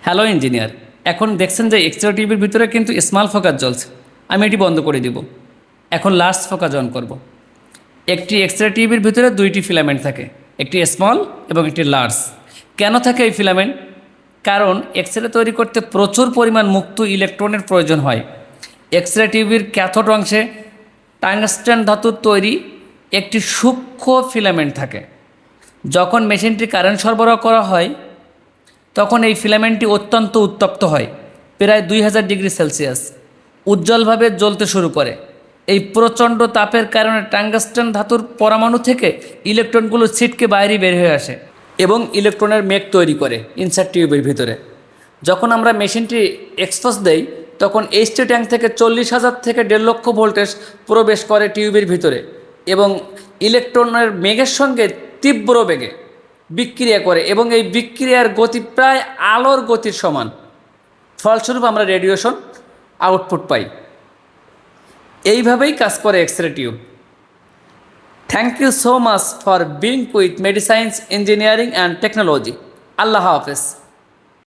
Hello engineer, এখন দেখছেন যে এক্সট্রা টিউবের ভিতরে কিন্তু স্মল ফোকাস জ্বলছে। আমি এটি বন্ধ করে দিব। এখন লার্জ ফোকাস অন করব। একটি এক্সট্রা টিউবের ভিতরে দুইটি ফিলামেন্ট থাকে, একটি স্মল এবং একটি লার্জ। কেন থাকে এই ফিলামেন্ট? কারণ এক্সরে তৈরি করতে প্রচুর পরিমাণ মুক্ত ইলেকট্রনের প্রয়োজন হয়। এক্সরে টিউবের ক্যাথোড অংশে টাংস্টেন ধাতুর তৈরি একটি সূক্ষ্ম ফিলামেন্ট থাকে। যখন মেশিনটি কারেন্ট সরবরাহ করা হয় তখন এই ফিলামেন্টটি অত্যন্ত উত্তপ্ত হয়, প্রায় 2000 ডিগ্রি সেলসিয়াস, উজ্জ্বলভাবে জ্বলতে শুরু করে। এই প্রচণ্ড তাপের কারণে টাংস্টেন ধাতুর পরমাণু থেকে ইলেকট্রনগুলো ছিটকে বাইরে বের হয়ে আসে এবং ইলেকট্রনের মেঘ তৈরি করে ইনসার্ট টিউবের ভিতরে। যখন আমরা মেশিনটি এক্সপোজ দেই তখন এইচটি ট্যাঙ্ক থেকে 40,000 থেকে 1.5 লক্ষ ভোল্টেজ প্রবেশ করে টিউবের ভিতরে এবং ইলেকট্রনের মেঘের সঙ্গে তীব্র বেগে বিক্রিয়া করে এবং এই বিক্রিয়ার গতি প্রায় আলোর গতির সমান। ফলস্বরূপ আমরা রেডিয়েশন আউটপুট পাই। এইভাবেই কাজ করে X ray tube. Thank you so much for being with Medisciences engineering and technology. আল্লাহ হাফেজ।